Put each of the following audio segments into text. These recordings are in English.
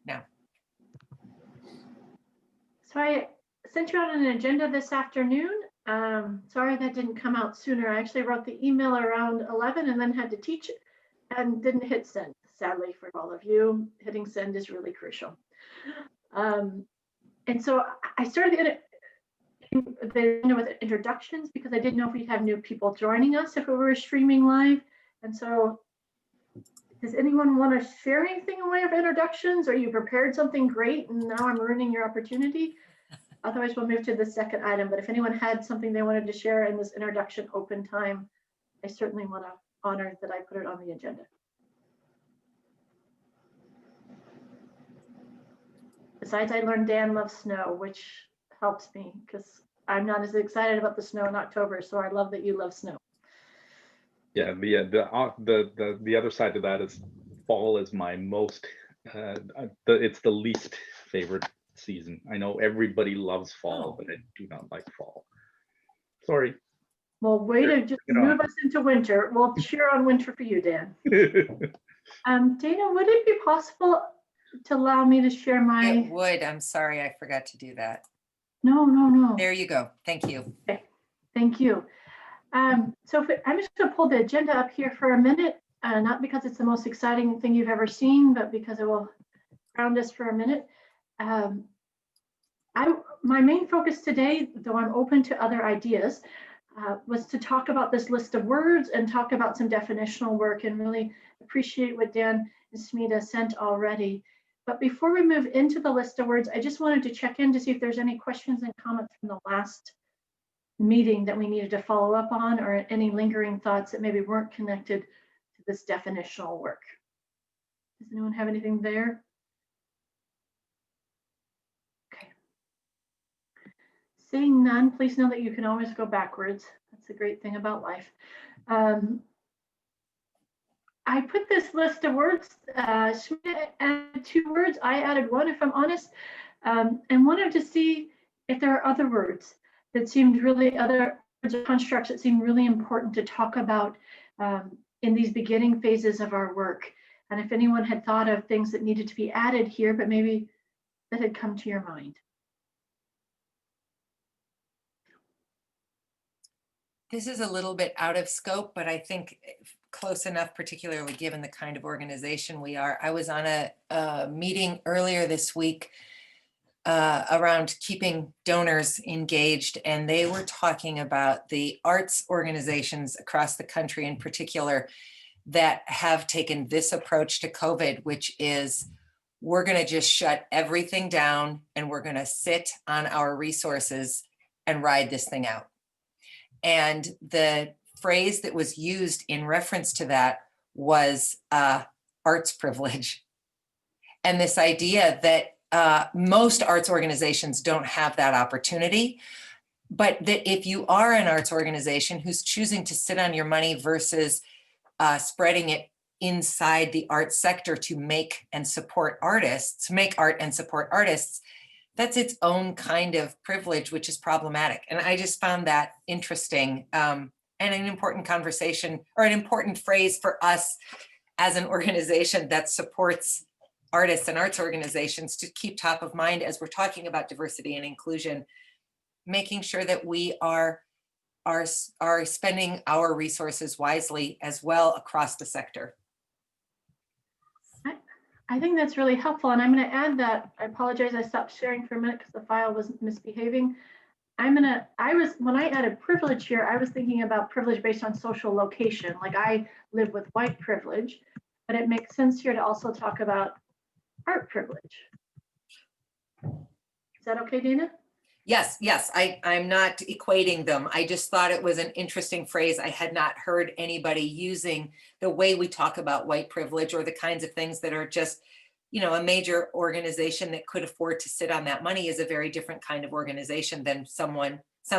now. So I sent you out an agenda this afternoon. Sorry that didn't come out sooner. I actually wrote the email around 11 and then had to teach it and didn't hit send. Sadly for all of you, hitting send is really crucial. And so I started the agenda with introductions because I didn't know if we'd have new people joining us if we were streaming live. And so does anyone want to share anything in way of introductions? Or you prepared something great and now I'm ruining your opportunity? Otherwise, we'll move to the second item. But if anyone had something they wanted to share in this introduction open time, I certainly want to honor that I put it on the agenda. Besides, I learned Dan loves snow, which helps me because I'm not as excited about the snow in October. So I love that you love snow. Yeah, the other side to that is fall is my most, it's the least favorite season. I know everybody loves fall, but I do not like fall. Sorry. Well, way to just move us into winter. We'll cheer on winter for you, Dan. Dayna, would it be possible to allow me to share my? It would. I'm sorry, I forgot to do that. No. There you go. Thank you. Okay. Thank you. So I'm just going to pull the agenda up here for a minute, not because it's the most exciting thing you've ever seen, but because it will ground us for a minute. My main focus today, though I'm open to other ideas, was to talk about this list of words and talk about some definitional work and really appreciate what Dan and Smita sent already. But before we move into the list of words, I just wanted to check in to see if there's any questions and comments from the last meeting that we needed to follow up on, or any lingering thoughts that maybe weren't connected to this definitional work. Does anyone have anything there? Okay. Seeing none, please know that you can always go backwards. That's the great thing about life. I put this list of words, Smita added 2 words, I added 1 if I'm honest, and wanted to see if there are other words that seemed really, other words or constructs that seemed really important to talk about in these beginning phases of our work. And if anyone had thought of things that needed to be added here, but maybe that had come to your mind. This is a little bit out of scope, but I think close enough, particularly given the kind of organization we are. I was on a meeting earlier this week around keeping donors engaged, and they were talking about the arts organizations across the country in particular that have taken this approach to COVID, which is we're going to just shut everything down and we're going to sit on our resources and ride this thing out. And the phrase that was used in reference to that was arts privilege. And this idea that most arts organizations don't have that opportunity, but that if you are an arts organization who's choosing to sit on your money versus spreading it inside the arts sector to make and support artists, make art and support artists, that's its own kind of privilege, which is problematic. And I just found that interesting and an important conversation, or an important phrase for us as an organization that supports artists and arts organizations to keep top of mind as we're talking about diversity and inclusion, making sure that we are spending our resources wisely as well across the sector. I think that's really helpful. And I'm going to add that, I apologize, I stopped sharing for a minute because the file was misbehaving. When I added privilege here, I was thinking about privilege based on social location. Like I live with white privilege, but it makes sense here to also talk about art privilege. Is that okay, Dayna? Yes, I'm not equating them. I just thought it was an interesting phrase. I had not heard anybody using the way we talk about white privilege, or the kinds of things that are just, you know, a major organization that could afford to sit on that money is a very different kind of organization than some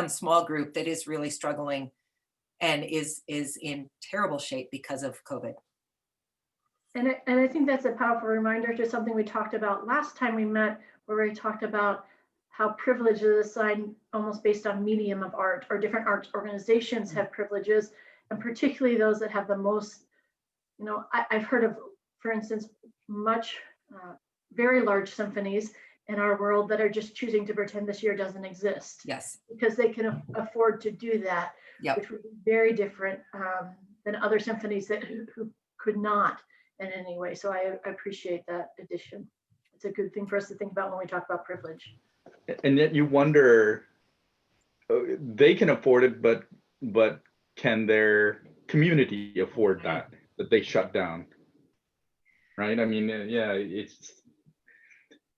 small group that is really struggling and is in terrible shape because of COVID. And I think that's a powerful reminder to something we talked about last time we met, where we talked about how privilege is assigned almost based on medium of art, or different arts organizations have privileges, and particularly those that have the most, you know, I've heard of, for instance, very large symphonies in our world that are just choosing to pretend this year doesn't exist. Yes. Because they can afford to do that, Yep. which would be very different than other symphonies that who could not in any way. So I appreciate that addition. It's a good thing for us to think about when we talk about privilege. And yet you wonder, they can afford it, but can their community afford that they shut down? Right? I mean, yeah, it's,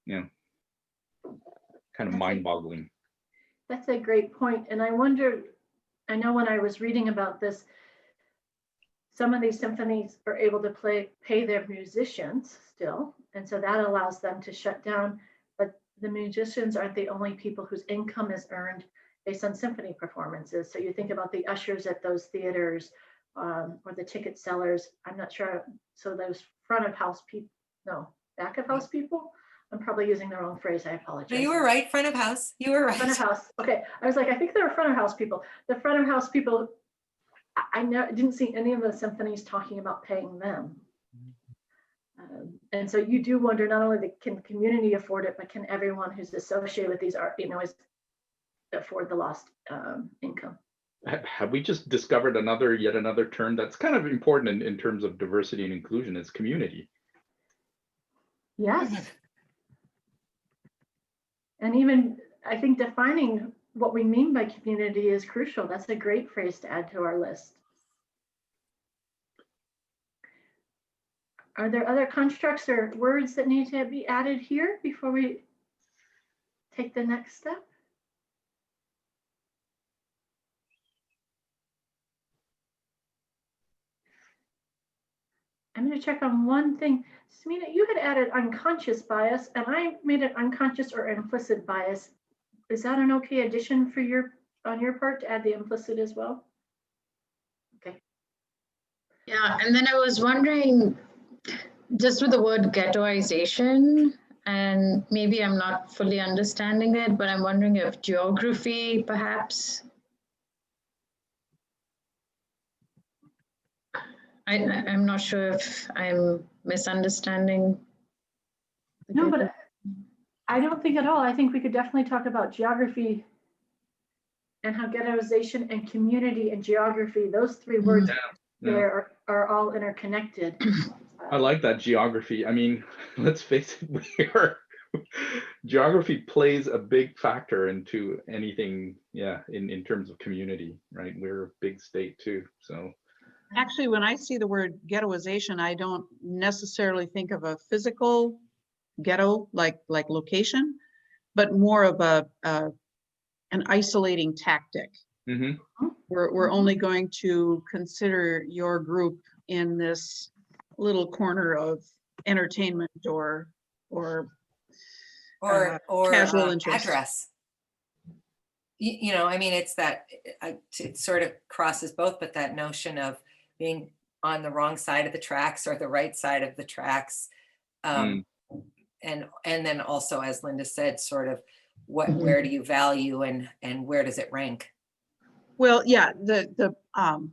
you know, kind of mind-boggling. That's a great point. And I wonder, I know when I was reading about this, some of these symphonies are able to pay their musicians still. And so that allows them to shut down. But the musicians aren't the only people whose income is earned based on symphony performances. So you think about the ushers at those theaters or the ticket sellers. I'm not sure. So those front of house people, no, back of house people. I'm probably using the wrong phrase. I apologize. No, you were right. Front of house. You were right. Front of house. Okay. I was like, I think they were front of house people. The front of house people, I didn't see any of the symphonies talking about paying them. And so you do wonder, not only can the community afford it, but can everyone who's associated with these art, afford the lost income? Have we just discovered yet another term that's kind of important in terms of diversity and inclusion, is community? Yes. And even, I think defining what we mean by community is crucial. That's a great phrase to add to our list. Are there other constructs or words that need to be added here before we take the next step? I'm going to check on one thing. Smita, you had added unconscious bias, and I made it unconscious or implicit bias. Is that an okay addition for on your part to add the implicit as well? Okay. Yeah, and then I was wondering, just with the word ghettoization, and maybe I'm not fully understanding it, but I'm wondering if geography perhaps. I'm not sure if I'm misunderstanding. No, but I don't think at all. I think we could definitely talk about geography and how ghettoization and community and geography, those three words there are all interconnected. I like that, geography. I mean, let's face it, geography plays a big factor into anything, in terms of community, right? We're a big state too, so. Actually, when I see the word ghettoization, I don't necessarily think of a physical ghetto like location, but more of an isolating tactic. Mm-hmm. We're only going to consider your group in this little corner of entertainment or casual interest. Address. You know, I mean, it's that it sort of crosses both, but that notion of being on the wrong side of the tracks or the right side of the tracks. And then also, as Linda said, sort of where do you value and where does it rank? Well, yeah, and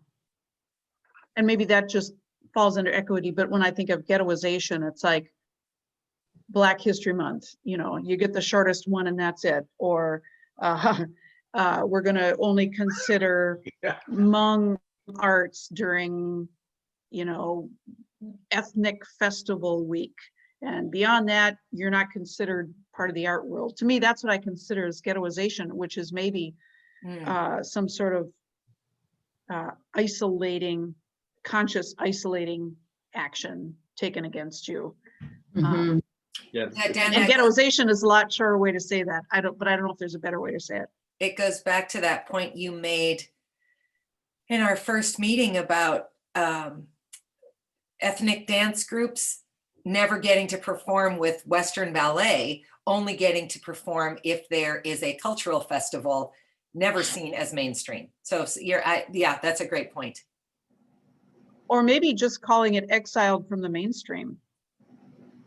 maybe that just falls under equity, but when I think of ghettoization, it's like Black History Month, you get the shortest one and that's it. Or we're gonna only consider Hmong arts during, ethnic festival week. And beyond that, you're not considered part of the art world. To me, that's what I consider as ghettoization, which is maybe some sort of conscious isolating action taken against you. Yes. And ghettoization is a lot shorter way to say that. But I don't know if there's a better way to say it. It goes back to that point you made in our first meeting about ethnic dance groups never getting to perform with Western ballet, only getting to perform if there is a cultural festival, never seen as mainstream. So that's a great point. Or maybe just calling it exiled from the mainstream.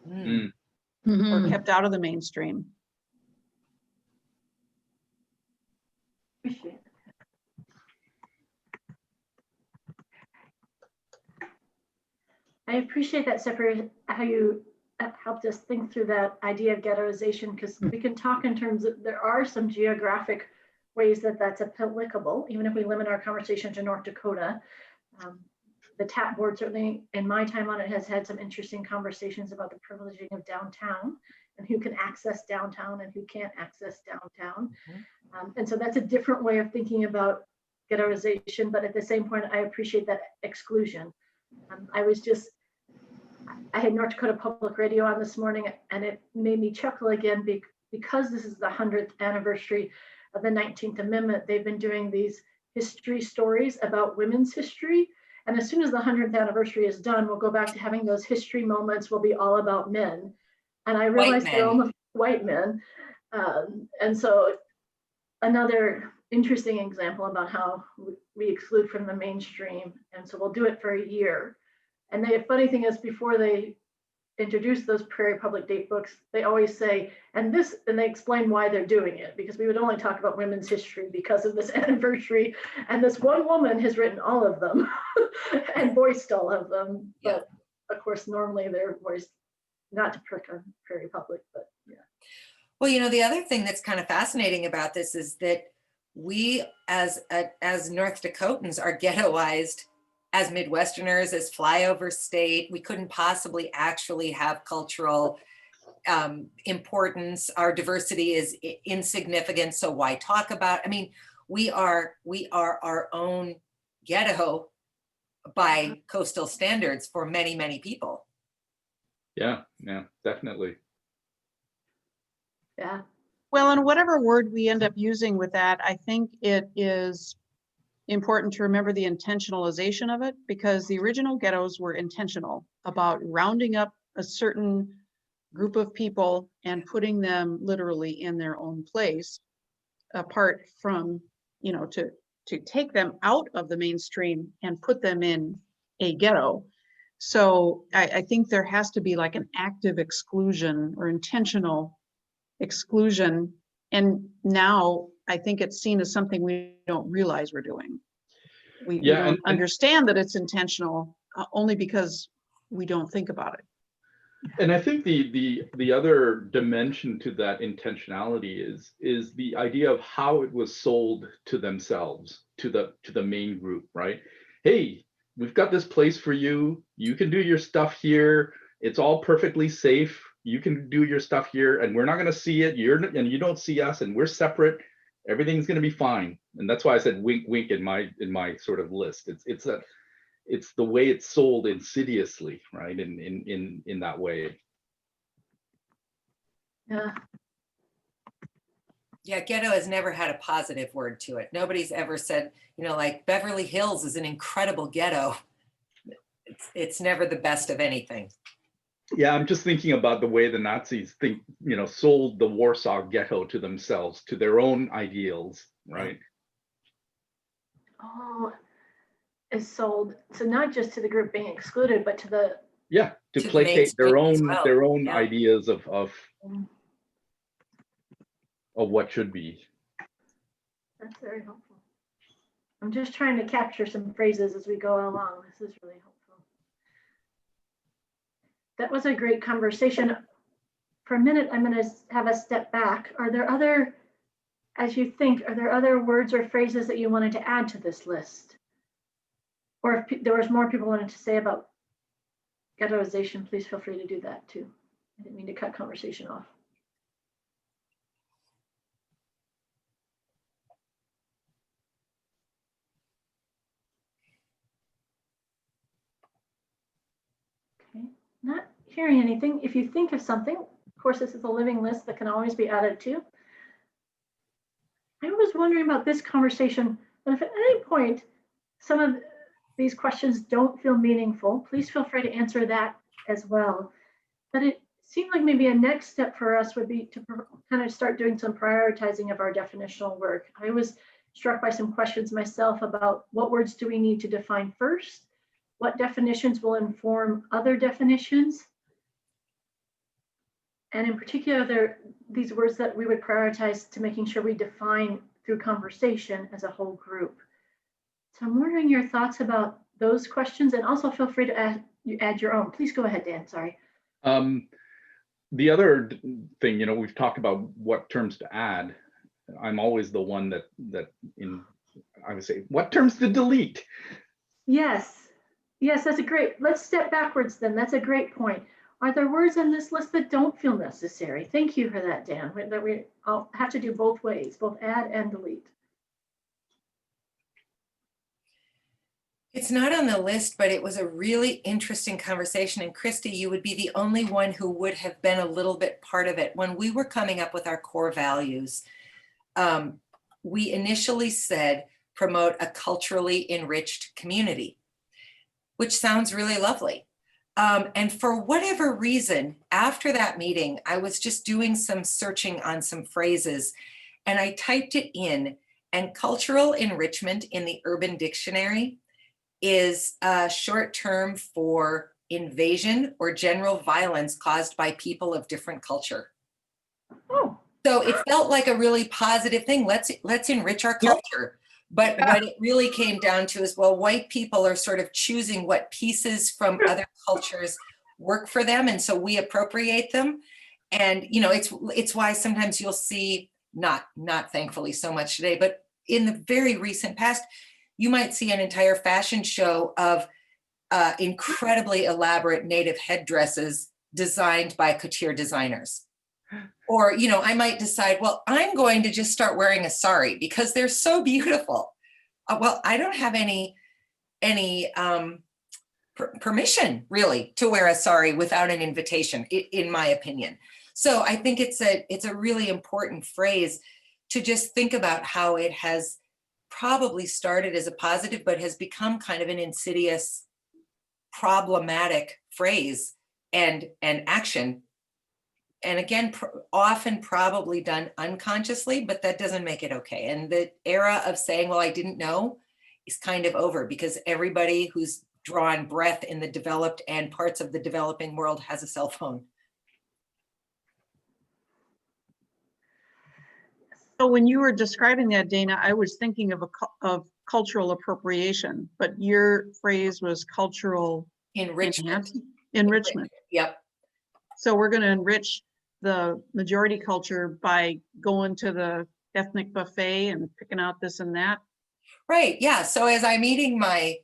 Or kept out of the mainstream. Appreciate it. I appreciate that separate, how you helped us think through that idea of ghettoization, because we can talk in terms of, there are some geographic ways that that's applicable, even if we limit our conversation to North Dakota. The TAP board, certainly in my time on it, has had some interesting conversations about the privileging of downtown and who can access downtown and who can't access downtown. And so that's a different way of thinking about ghettoization, but at the same point, I appreciate that exclusion. I had North Dakota Public Radio on this morning, and it made me chuckle again because this is the 100th anniversary of the 19th Amendment. They've been doing these history stories about women's history. And as soon as the 100th anniversary is done, we'll go back to having those history moments will be all about men. And I realized they're almost white men. And so another interesting example about how we exclude from the mainstream. And so we'll do it for a year. And the funny thing is, before they introduce those Prairie Public Date books, they always say, and they explain why they're doing it, because we would only talk about women's history because of this anniversary. And this one woman has written all of them and voiced all of them. Yeah. But of course, normally they're voiced not to prick on Prairie Public, but yeah. Well, you know, the other thing that's kind of fascinating about this is that we as North Dakotans are ghettoized as Midwesterners, as flyover state. We couldn't possibly actually have cultural importance. Our diversity is insignificant, so why talk about? I mean, we are our own ghetto by coastal standards for many, many people. Yeah, definitely. Yeah. Well, and whatever word we end up using with that, I think it is important to remember the intentionalization of it, because the original ghettos were intentional about rounding up a certain group of people and putting them literally in their own place, apart from, you know, to take them out of the mainstream and put them in a ghetto. So I think there has to be like an active exclusion or intentional exclusion. And now I think it's seen as something we don't realize we're doing. We don't understand that it's intentional only because we don't think about it. And I think the other dimension to that intentionality is the idea of how it was sold to themselves, to the main group, right? Hey, we've got this place for you. You can do your stuff here. It's all perfectly safe. You can do your stuff here, and we're not going to see it. And you don't see us, and we're separate. Everything's going to be fine. And that's why I said wink, wink in my sort of list. It's the way it's sold insidiously, right? In that way. Yeah. Yeah, ghetto has never had a positive word to it. Nobody's ever said, you know, like Beverly Hills is an incredible ghetto. It's never the best of anything. Yeah, I'm just thinking about the way the Nazis sold the Warsaw Ghetto to themselves, to their own ideals, right? Oh, is sold. So not just to the group being excluded, but to the to placate their own Yeah. ideas of what should be. That's very helpful. I'm just trying to capture some phrases as we go along. This is really helpful. That was a great conversation. For a minute, I'm going to have a step back. Are there other, as you think, are there other words or phrases that you wanted to add to this list? Or if there was more people wanted to say about ghettoization, please feel free to do that too. I didn't mean to cut conversation off. Okay, not hearing anything. If you think of something, of course, this is a living list that can always be added to. I was wondering about this conversation, but if at any point some of these questions don't feel meaningful, please feel free to answer that as well. But it seemed like maybe a next step for us would be to kind of start doing some prioritizing of our definitional work. I was struck by some questions myself about what words do we need to define first? What definitions will inform other definitions? And in particular, these words that we would prioritize to making sure we define through conversation as a whole group. So I'm wondering your thoughts about those questions, and also feel free to add your own. Please go ahead, Dan, sorry. The other thing, you know, we've talked about what terms to add. I'm always the one that I would say, what terms to delete? Yes, yes, that's a great, let's step backwards then. That's a great point. Are there words on this list that don't feel necessary? Thank you for that, Dan. I'll have to do both ways, both add and delete. It's not on the list, but it was a really interesting conversation. And Christi, you would be the only one who would have been a little bit part of it. When we were coming up with our core values, we initially said, promote a culturally enriched community, which sounds really lovely. And for whatever reason, after that meeting, I was just doing some searching on some phrases and I typed it in, and cultural enrichment in the Urban Dictionary is a short term for invasion or general violence caused by people of different culture. Oh. So it felt like a really positive thing. Let's enrich our culture. But what it really came down to is, well, white people are sort of choosing what pieces from other cultures work for them. And so we appropriate them. And, you know, it's why sometimes you'll see, not thankfully so much today, but in the very recent past, you might see an entire fashion show of incredibly elaborate native headdresses designed by couture designers. Or, you know, I might decide, well, I'm going to just start wearing a sari because they're so beautiful. Well, I don't have any permission really to wear a sari without an invitation, in my opinion. So I think it's a really important phrase to just think about how it has probably started as a positive, but has become kind of an insidious, problematic phrase and action. And again, often probably done unconsciously, but that doesn't make it okay. And the era of saying, well, I didn't know is kind of over, because everybody who's drawn breath in the developed and parts of the developing world has a cell phone. So when you were describing that, Dayna, I was thinking of cultural appropriation, but your phrase was cultural Enrichment. enrichment. Yep. So we're going to enrich the majority culture by going to the ethnic buffet and picking out this and that. Right. Yeah. So as I'm eating my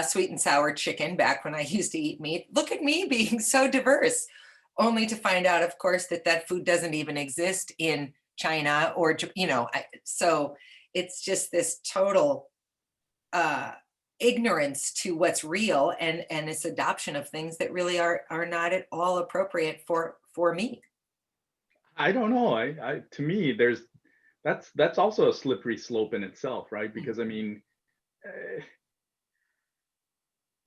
sweet and sour chicken back when I used to eat meat, look at me being so diverse, only to find out, of course, that food doesn't even exist in China or, you know, so it's just this total ignorance to what's real and its adoption of things that really are not at all appropriate for me. I don't know. To me, that's also a slippery slope in itself, right? Because I mean,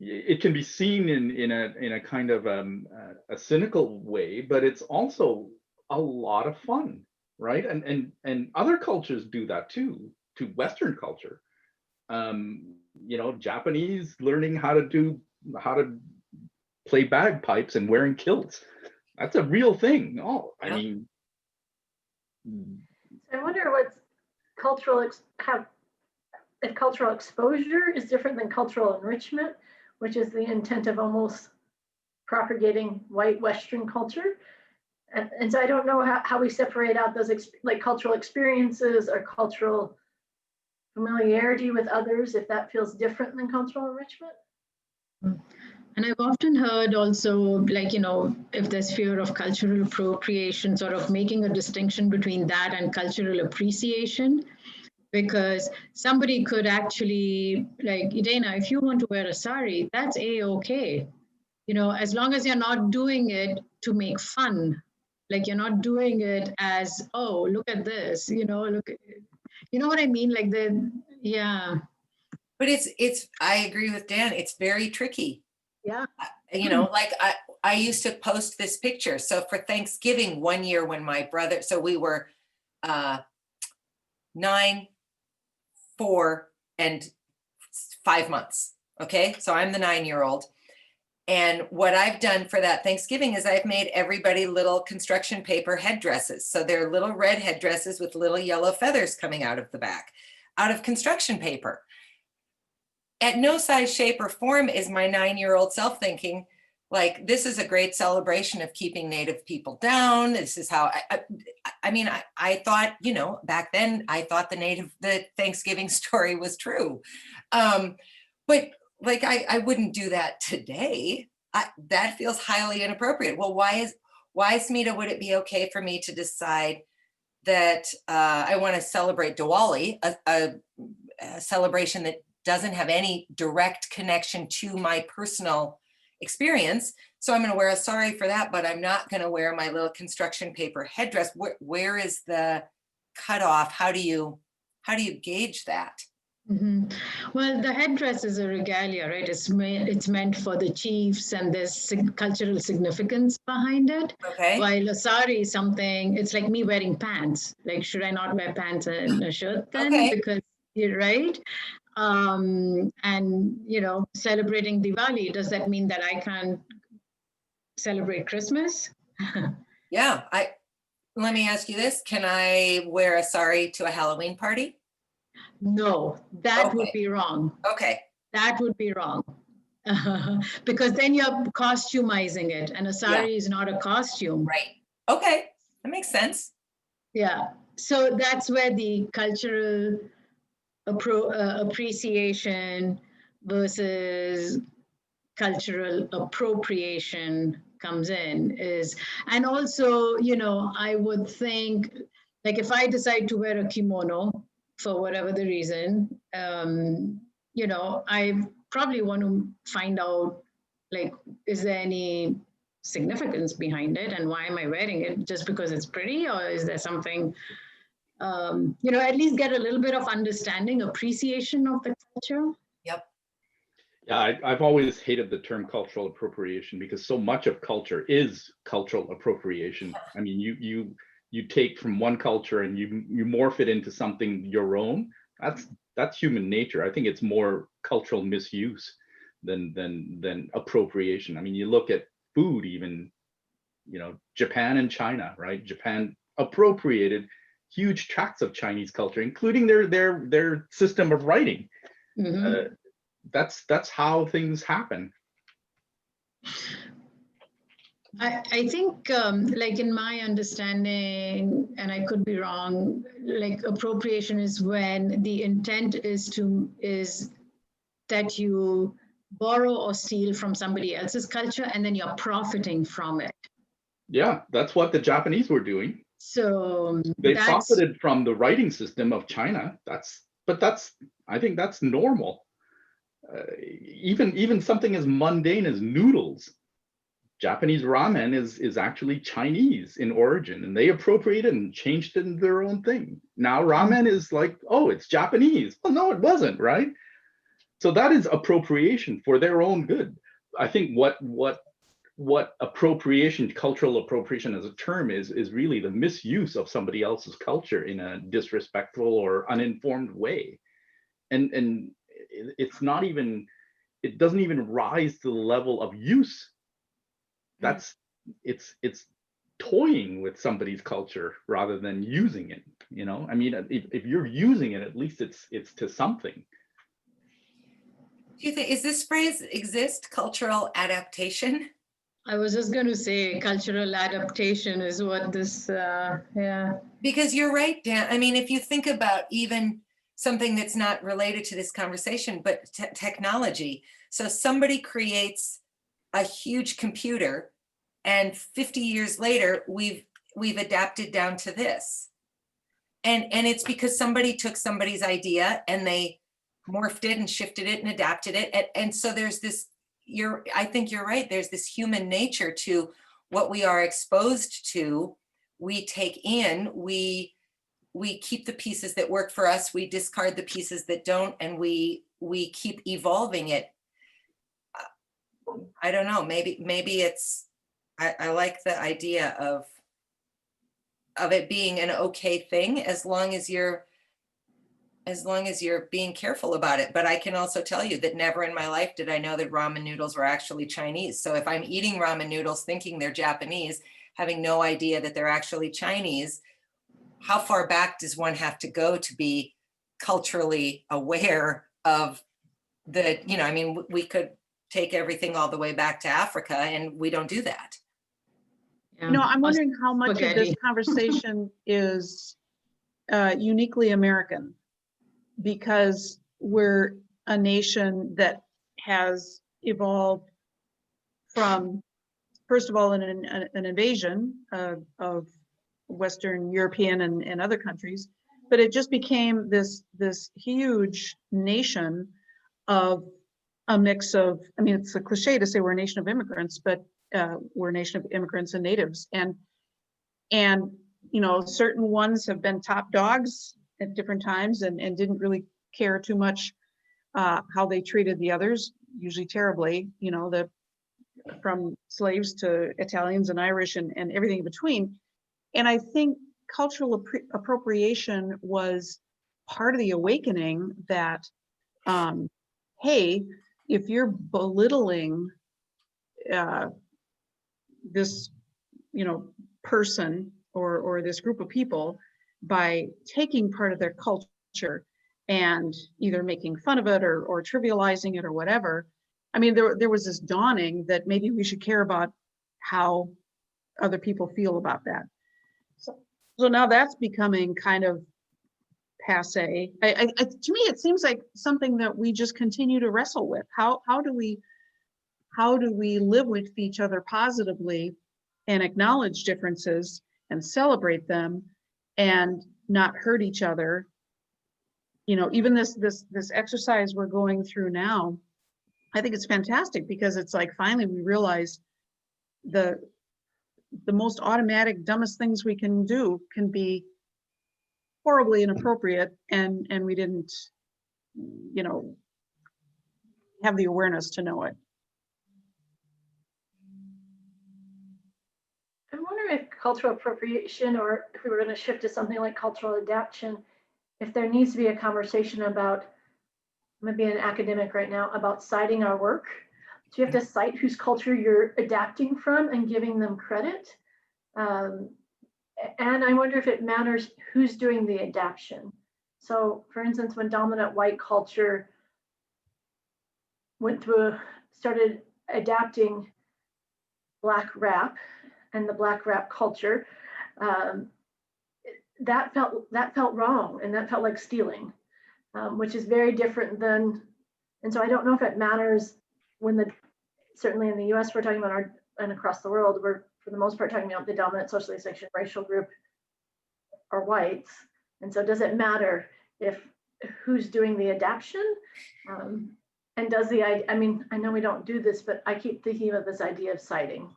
it can be seen in a kind of a cynical way, but it's also a lot of fun, right? And other cultures do that too, to Western culture. You know, Japanese learning how to play bagpipes and wearing kilts. That's a real thing. Oh, I mean. I wonder what if cultural exposure is different than cultural enrichment, which is the intent of almost propagating white Western culture. And so I don't know how we separate out those like cultural experiences or cultural familiarity with others, if that feels different than cultural enrichment. And I've often heard also, like, you know, if there's fear of cultural appropriation, sort of making a distinction between that and cultural appreciation, because somebody could actually, like, Dayna, if you want to wear a sari, that's a-okay. You know, as long as you're not doing it to make fun, like you're not doing it as, oh, look at this, you know, you know what I mean? Like yeah. But I agree with Dan, it's very tricky. Yeah. You know, like I used to post this picture. So for Thanksgiving one year when my brother, so we were 9, 4, and 5 months. Okay. So I'm the 9-year-old. And what I've done for that Thanksgiving is I've made everybody little construction paper headdresses. So they're little red headdresses with little yellow feathers coming out of the back, out of construction paper. At no size, shape, or form is my 9-year-old self thinking, like, this is a great celebration of keeping Native people down. This is how, I mean, I thought, you know, back then, I thought the Thanksgiving story was true. But like, I wouldn't do that today. That feels highly inappropriate. Well, why, Smita, would it be okay for me to decide that I want to celebrate Diwali, a celebration that doesn't have any direct connection to my personal experience? So I'm going to wear a sari for that, but I'm not going to wear my little construction paper headdress. Where is the cutoff? How do you gauge that? Mhm. Well, the headdress is a regalia, right? It's meant for the chiefs, and there's cultural significance behind it. Okay. While a sari is something, it's like me wearing pants. Like, should I not wear pants and a shirt then? Okay. Because you're right. And, you know, celebrating Diwali, does that mean that I can't celebrate Christmas? Yeah. Let me ask you this. Can I wear a sari to a Halloween party? No, that would Okay. be wrong. Okay. That would be wrong. Because then you're costumizing it, and a sari is not a costume. Right. Okay. That makes sense. Yeah. So that's where the cultural appreciation versus cultural appropriation comes in and also, you know, I would think, like, if I decide to wear a kimono for whatever the reason, you know, I probably want to find out, like, is there any significance behind it, and why am I wearing it? Just because it's pretty, or is there something, you know, at least get a little bit of understanding, appreciation of the culture. Yep. Yeah, I've always hated the term cultural appropriation, because so much of culture is cultural appropriation. I mean, you take from one culture and you morph it into something your own. That's human nature. I think it's more cultural misuse than appropriation. I mean, you look at food, even, you know, Japan and China, right? Japan appropriated huge tracts of Chinese culture, including their system of writing. Mm-hmm. That's how things happen. I think, like, in my understanding, and I could be wrong, like, appropriation is when the intent is that you borrow or steal from somebody else's culture, and then you're profiting from it. Yeah, that's what the Japanese were doing. So they profited from the writing system of China. I think that's normal. Even something as mundane as noodles. Japanese ramen is actually Chinese in origin, and they appropriated and changed it into their own thing. Now ramen is like, oh, it's Japanese. Well, no, it wasn't, right? So that is appropriation for their own good. I think what appropriation, cultural appropriation as a term is really the misuse of somebody else's culture in a disrespectful or uninformed way. And it's not even, it doesn't even rise to the level of use. That's, it's toying with somebody's culture rather than using it, you know? I mean, if you're using it, at least it's to something. Do you think, is this phrase exist, cultural adaptation? I was just going to say cultural adaptation is what this, yeah. Because you're right, Dan. I mean, if you think about even something that's not related to this conversation, but technology. So somebody creates a huge computer, and 50 years later, we've adapted down to this. And it's because somebody took somebody's idea and they morphed it and shifted it and adapted it. And so there's this, I think you're right. There's this human nature to what we are exposed to. We take in, we keep the pieces that work for us, we discard the pieces that don't, and we keep evolving it. I don't know, maybe it's, I like the idea of it being an okay thing, as long as you're being careful about it. But I can also tell you that never in my life did I know that ramen noodles were actually Chinese. So if I'm eating ramen noodles thinking they're Japanese, having no idea that they're actually Chinese, how far back does one have to go to be culturally aware of the, you know, I mean, we could take everything all the way back to Africa, and we don't do that. You know, I'm wondering how much of this spaghetti. conversation is uniquely American, because we're a nation that has evolved from, first of all, an invasion of Western European and other countries, but it just became this huge nation of a mix of, I mean, it's a cliche to say we're a nation of immigrants, but we're a nation of immigrants and natives. And you know, certain ones have been top dogs at different times and didn't really care too much how they treated the others, usually terribly, you know, from slaves to Italians and Irish and everything in between. And I think cultural appropriation was part of the awakening that, hey, if you're belittling this, you know, person or this group of people by taking part of their culture and either making fun of it or trivializing it or whatever, I mean, there was this dawning that maybe we should care about how other people feel about that. So now that's becoming kind of passe. To me, it seems like something that we just continue to wrestle with. How do we live with each other positively and acknowledge differences and celebrate them and not hurt each other? You know, even this exercise we're going through now, I think it's fantastic, because it's like finally we realize the most automatic, dumbest things we can do can be horribly inappropriate, and we didn't, you know, have the awareness to know it. I'm wondering if cultural appropriation, or if we were going to shift to something like cultural adaptation, if there needs to be a conversation about, I'm going to be an academic right now, about citing our work. So you have to cite whose culture you're adapting from and giving them credit. And I wonder if it matters who's doing the adaptation. So for instance, when dominant white culture started adapting Black rap and the Black rap culture, that felt wrong, and that felt like stealing, which is very different than, and so I don't know if it matters when certainly in the US we're talking about and across the world, we're for the most part talking about the dominant socially sanctioned racial group are whites. And so does it matter if who's doing the adaptation? And does I mean, I know we don't do this, but I keep thinking about this idea of citing.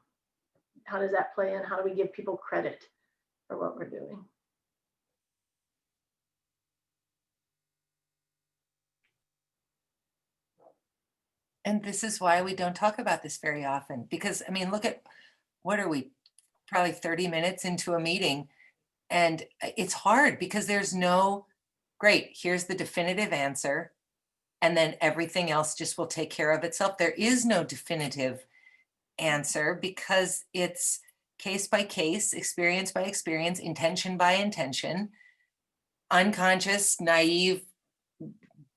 How does that play in? How do we give people credit for what we're doing? And this is why we don't talk about this very often, because I mean, look at, what are we, probably 30 minutes into a meeting, and it's hard because there's no, great, here's the definitive answer, and then everything else just will take care of itself. There is no definitive answer because it's case by case, experience by experience, intention by intention, unconscious, naive,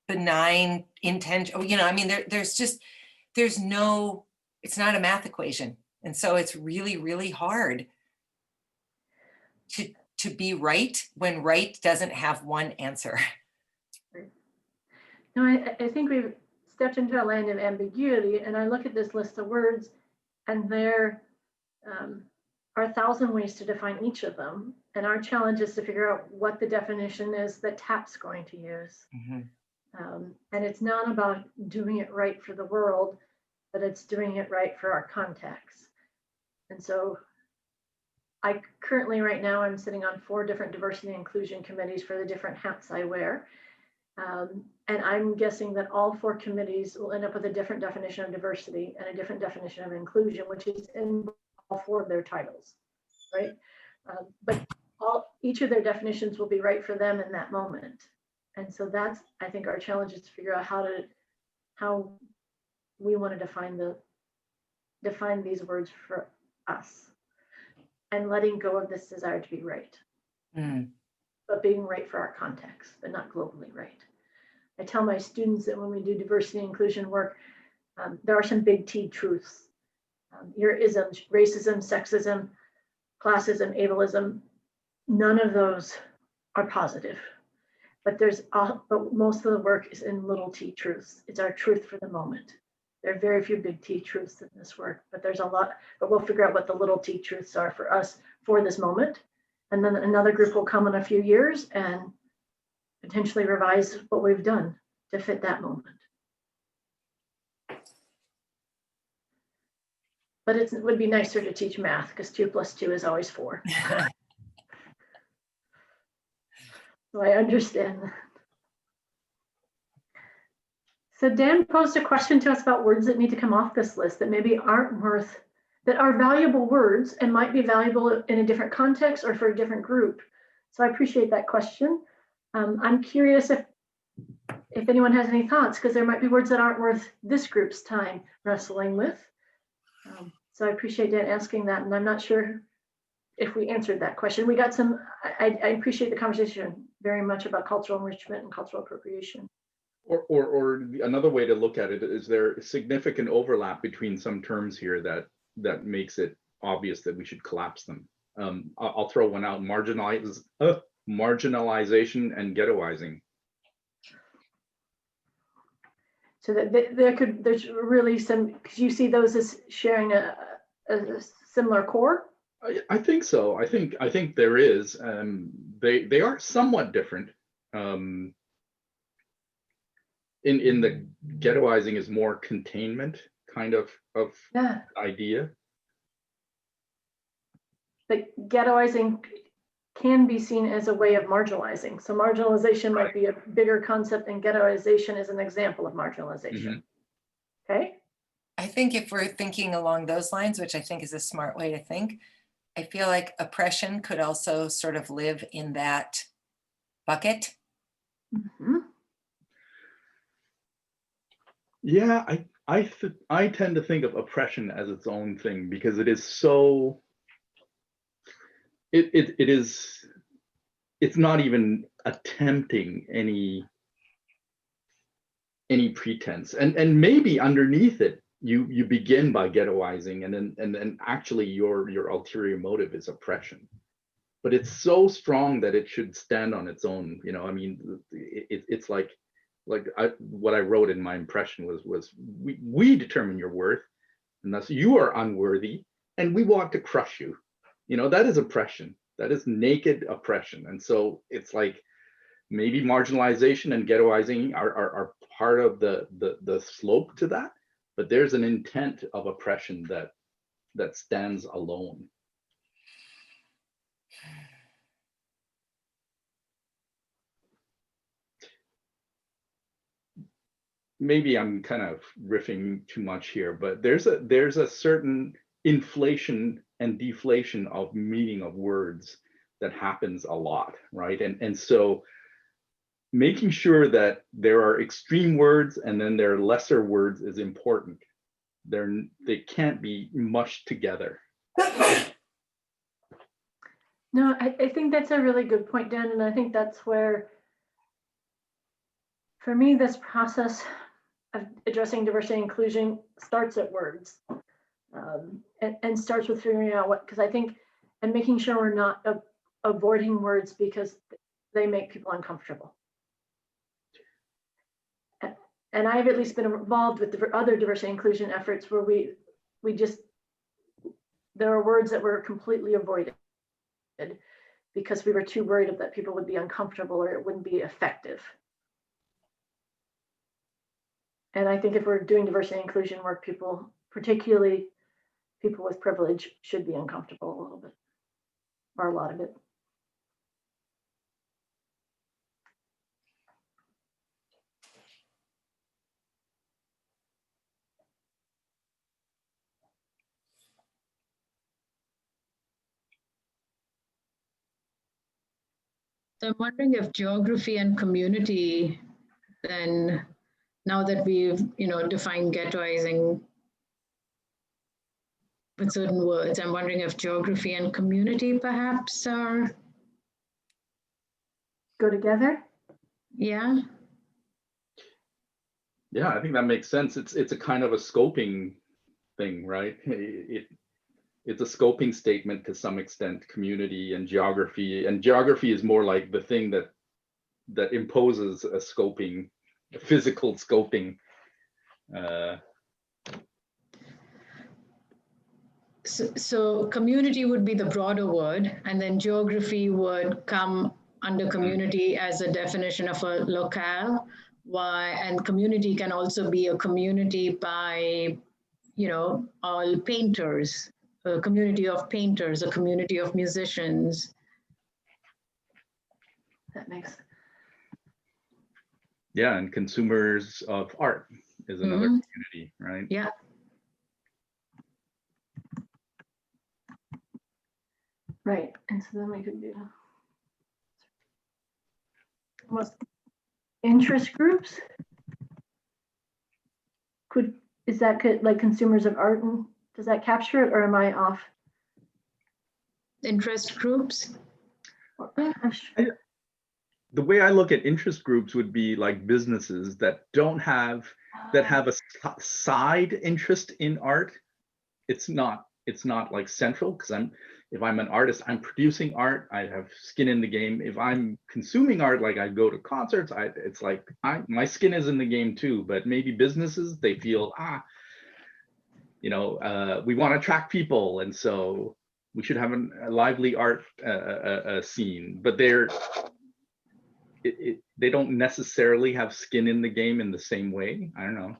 benign intention, you know, I mean, there's no, it's not a math equation. And so it's really, really hard to be right when right doesn't have one answer. No, I think we've stepped into a land of ambiguity, and I look at this list of words, and there are 1,000 ways to define each of them. And our challenge is to figure out what the definition is that TAP's going to use. Mm-hmm. And it's not about doing it right for the world, but it's doing it right for our context. And so I currently, right now, I'm sitting on 4 different diversity and inclusion committees for the different hats I wear. And I'm guessing that all 4 committees will end up with a different definition of diversity and a different definition of inclusion, which is in all 4 of their titles, right? But each of their definitions will be right for them in that moment. And so that's, I think, our challenge is to figure out how we want to define these words for us, and letting go of this desire to be right, but being right for our context, but not globally right. I tell my students that when we do diversity and inclusion work, There are some big T truths. Your isms, racism, sexism, classism, ableism, none of those are positive. But but most of the work is in little T truths. It's our truth for the moment. There are very few big T truths in this work, but there's a lot, but we'll figure out what the little T truths are for us for this moment. And then another group will come in a few years and potentially revise what we've done to fit that moment. But it would be nicer to teach math because 2 + 2 is always 4. So I understand that. So Dan posed a question to us about words that need to come off this list that maybe that are valuable words and might be valuable in a different context or for a different group. So I appreciate that question. I'm curious if anyone has any thoughts, because there might be words that aren't worth this group's time wrestling with. So I appreciate Dan asking that, and I'm not sure if we answered that question. We got some, I appreciate the conversation very much about cultural enrichment and cultural appropriation. Or another way to look at it is there significant overlap between some terms here that makes it obvious that we should collapse them. I'll throw one out: marginalization and ghettoizing. So that there's really some, because you see those as sharing a similar core. I think so. I think there is. They are somewhat different. In the ghettoizing is more containment kind of idea. But ghettoizing can be seen as a way of marginalizing. So marginalization might be a bigger concept, and ghettoization is an example of marginalization. Okay. I think if we're thinking along those lines, which I think is a smart way to think, I feel like oppression could also sort of live in that bucket. Yeah, I tend to think of oppression as its own thing, because it is so, it's not even attempting any pretense, and maybe underneath it you begin by ghettoizing, and then actually your ulterior motive is oppression, but it's so strong that it should stand on its own. You know, I mean, it's like what I wrote in my impression was we determine your worth, and thus you are unworthy, and we want to crush you. You know, that is oppression. That is naked oppression. And so it's like maybe marginalization and ghettoizing are part of the slope to that, but there's an intent of oppression that stands alone. Maybe I'm kind of riffing too much here, but there's a certain inflation and deflation of meaning of words that happens a lot, right? And so making sure that there are extreme words and then there are lesser words is important. They can't be mushed together. No, I think that's a really good point, Dan, and I think that's where, for me, this process of addressing diversity and inclusion starts at words, and starts with figuring out what, because I think, and making sure we're not avoiding words because they make people uncomfortable. And I've at least been involved with the other diversity and inclusion efforts where we just, there are words that were completely avoided because we were too worried that people would be uncomfortable or it wouldn't be effective. And I think if we're doing diversity and inclusion work, people, particularly people with privilege, should be uncomfortable a little bit, or a lot of it. So I'm wondering if geography and community, then now that we've, defined ghettoizing with certain words, I'm wondering if geography and community perhaps are go together. Yeah. Yeah, I think that makes sense. It's a kind of a scoping thing, right? It's a scoping statement to some extent, community and geography is more like the thing that imposes a scoping, a physical scoping. So community would be the broader word, and then geography would come under community as a definition of a locale. And community can also be a community by, all painters, a community of painters, a community of musicians. That makes. Yeah, and consumers of art is another community, right? Yeah. Right, and so then we could do almost interest groups. Is that like consumers of art, and does that capture it, or am I off? Interest groups? I'm sure. The way I look at interest groups would be like businesses that have a side interest in art. It's not like central, because if I'm an artist, I'm producing art, I have skin in the game. If I'm consuming art, like I go to concerts, it's like my skin is in the game too. But maybe businesses, they feel we want to attract people, and so we should have a lively art scene. But they don't necessarily have skin in the game in the same way. I don't know.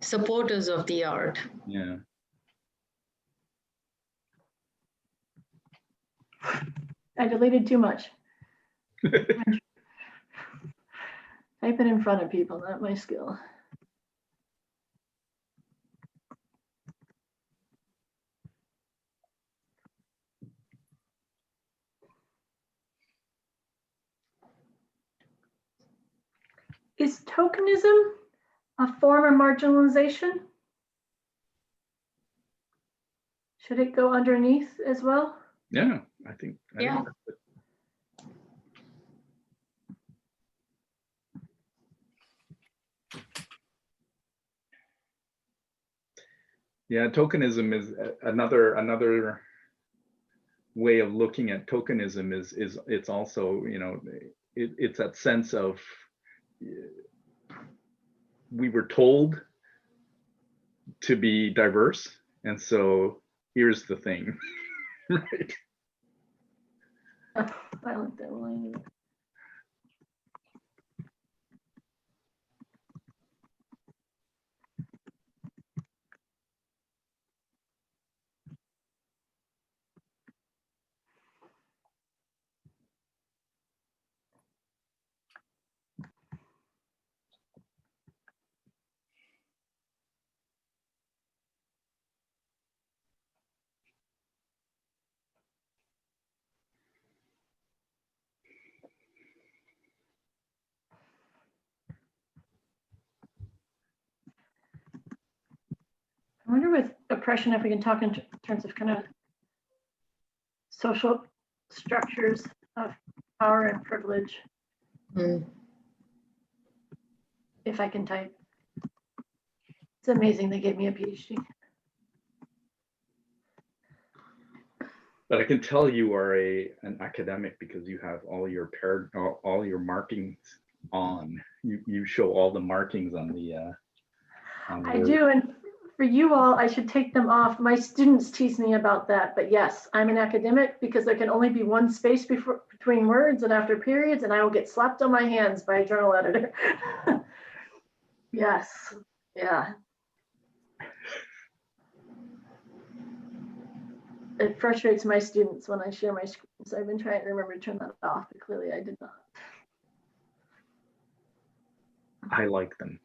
Supporters of the art. Yeah. I deleted too much. Type it in front of people, not my skill. Is tokenism a form of marginalization? Should it go underneath as well? Yeah, I think Yeah. that's it. Yeah, tokenism is another way of looking at tokenism. Is it's also, it's that sense of we were told to be diverse, and so here's the thing. Right. I like that line. I wonder with oppression if we can talk in terms of kind of social structures of power and privilege. If I can type. It's amazing they gave me a PhD. But I can tell you are an academic because you have all your markings on. You show all the markings on the. I do, and for you all, I should take them off. My students tease me about that, but yes, I'm an academic because there can only be one space between words and after periods, and I will get slapped on my hands by a journal editor. Yes, yeah. It frustrates my students when I share my screen, so I've been trying to remember to turn that off, but clearly I did not. I like them.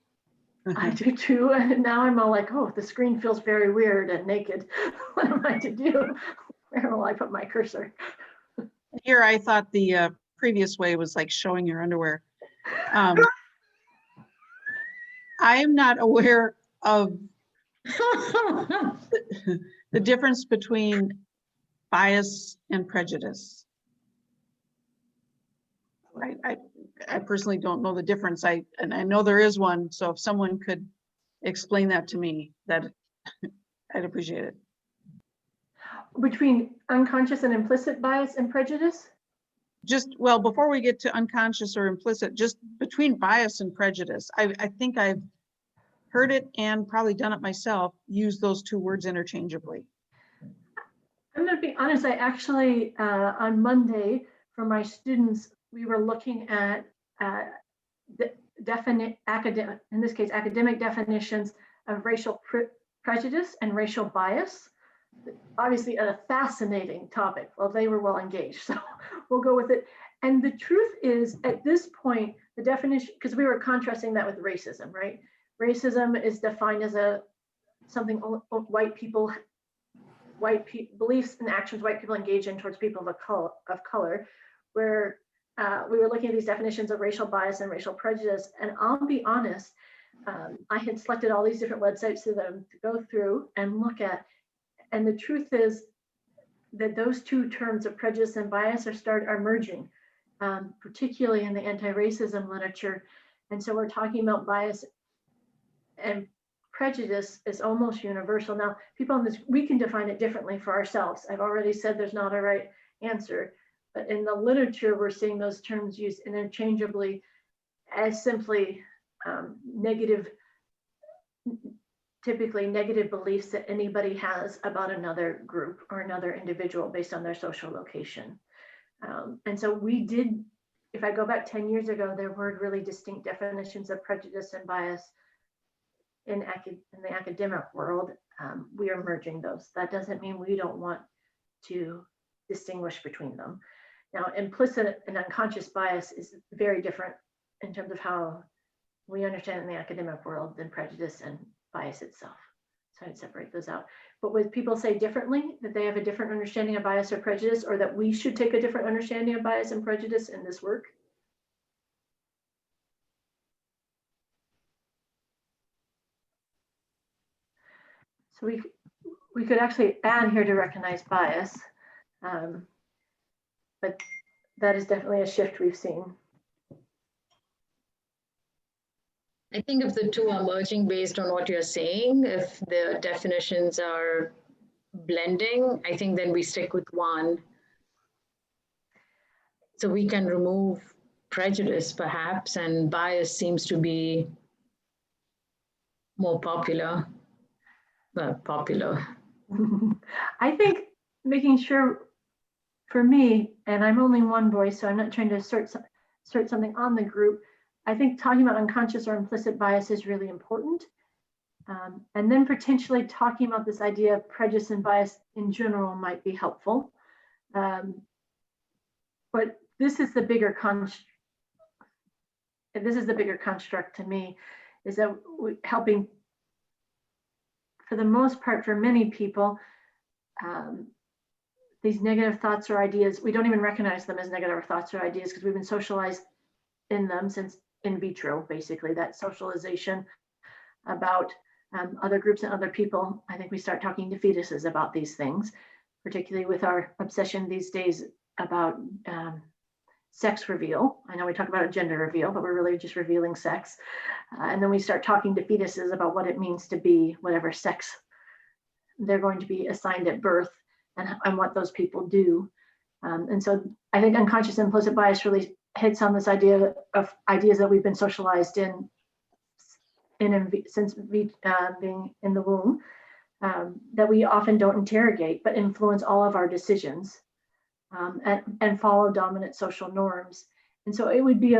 I do too, and now I'm all like, oh, the screen feels very weird and naked. What am I to do? Where will I put my cursor? Here, I thought the previous way was like showing your underwear. I am not aware of the difference between bias and prejudice. I personally don't know the difference. And I know there is one. So if someone could explain that to me, that I'd appreciate it. Between unconscious and implicit bias and prejudice? Just, well, before we get to unconscious or implicit, just between bias and prejudice, I think I've heard it and probably done it myself, use those two words interchangeably. I'm going to be honest, I actually, on Monday, for my students, we were looking at the definite academic, in this case, academic definitions of racial prejudice and racial bias. Obviously a fascinating topic. Well, they were well engaged, so we'll go with it. And the truth is, at this point, the definition, because we were contrasting that with racism, right? Racism is defined as something white people beliefs and actions white people engage in towards people of color, where we were looking at these definitions of racial bias and racial prejudice. And I'll be honest, I had selected all these different websites for them to go through and look at. And the truth is that those two terms of prejudice and bias are merging, particularly in the anti-racism literature. And so we're talking about bias and prejudice is almost universal. Now, people on this, we can define it differently for ourselves. I've already said there's not a right answer, but in the literature, we're seeing those terms used interchangeably as simply typically negative beliefs that anybody has about another group or another individual based on their social location. And so we did, if I go back 10 years ago, there were really distinct definitions of prejudice and bias in the academic world. We are merging those. That doesn't mean we don't want to distinguish between them. Now, implicit and unconscious bias is very different in terms of how we understand it in the academic world than prejudice and bias itself. So I'd separate those out. But would people say differently, that they have a different understanding of bias or prejudice, or that we should take a different understanding of bias and prejudice in this work? So we could actually add here to recognize bias, but that is definitely a shift we've seen. I think if the two are merging based on what you're saying, if the definitions are blending, I think then we stick with one. So we can remove prejudice perhaps, and bias seems to be more popular. I think making sure, for me, and I'm only one voice, so I'm not trying to assert something on the group. I think talking about unconscious or implicit bias is really important. And then potentially talking about this idea of prejudice and bias in general might be helpful. But this is the bigger construct to me, is that helping, for the most part, for many people, these negative thoughts or ideas, we don't even recognize them as negative thoughts or ideas because we've been socialized in them since in vitro, basically, that socialization about other groups and other people. I think we start talking to fetuses about these things, particularly with our obsession these days about sex reveal. I know we talk about a gender reveal, but we're really just revealing sex. And then we start talking to fetuses about what it means to be whatever sex they're going to be assigned at birth and what those people do. And so I think unconscious implicit bias really hits on this idea of ideas that we've been socialized in since being in the womb, that we often don't interrogate, but influence all of our decisions and follow dominant social norms. And so it would be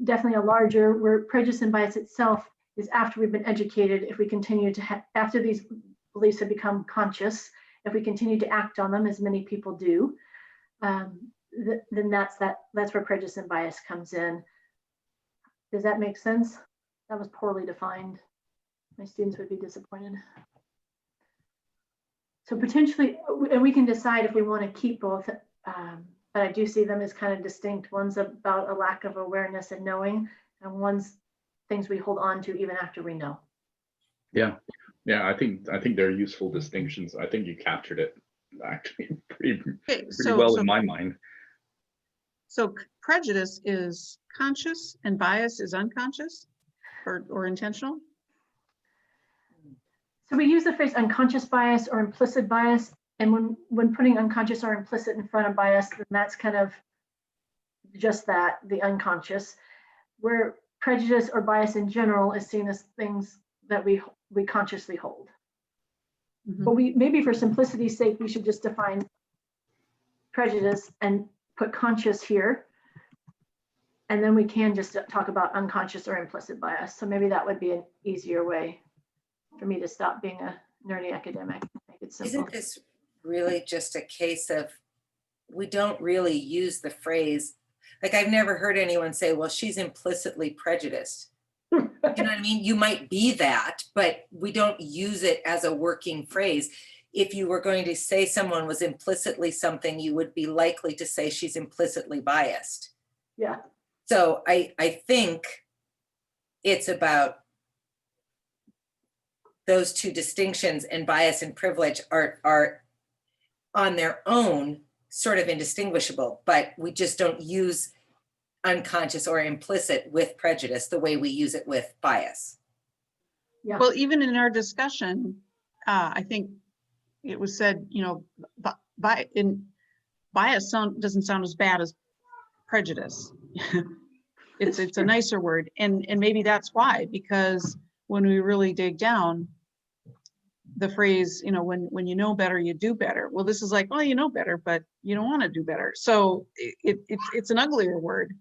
definitely a larger, where prejudice and bias itself is after we've been educated. If we continue to after these beliefs have become conscious, if we continue to act on them, as many people do, then that's where prejudice and bias comes in. Does that make sense? That was poorly defined. My students would be disappointed. So potentially, and we can decide if we want to keep both, but I do see them as kind of distinct. One's about a lack of awareness and knowing, and one's things we hold on to even after we know. Yeah, I think they're useful distinctions. I think you captured it actually pretty well in my mind. So prejudice is conscious and bias is unconscious or intentional? So we use the phrase unconscious bias or implicit bias. And when putting unconscious or implicit in front of bias, then that's kind of just that, the unconscious. Where prejudice or bias in general is seen as things that we consciously hold. Mhm. But maybe for simplicity's sake, we should just define prejudice and put conscious here. And then we can just talk about unconscious or implicit bias. So maybe that would be an easier way for me to stop being a nerdy academic. Make it simple. Isn't this really just a case of, we don't really use the phrase, like I've never heard anyone say, well, she's implicitly prejudiced. You know what I mean? You might be that, but we don't use it as a working phrase. If you were going to say someone was implicitly something, you would be likely to say she's implicitly biased. Yeah. So I think it's about those two distinctions, and bias and privilege are on their own sort of indistinguishable, but we just don't use unconscious or implicit with prejudice the way we use it with bias. Yeah. Well, even in our discussion, I think it was said, you know, bias doesn't sound as bad as prejudice. It's a nicer word, and maybe that's why, because when we really dig down, the phrase, you know, when you know better, you do better. Well, this is like, well, you know better, but you don't want to do better. So it's an uglier word.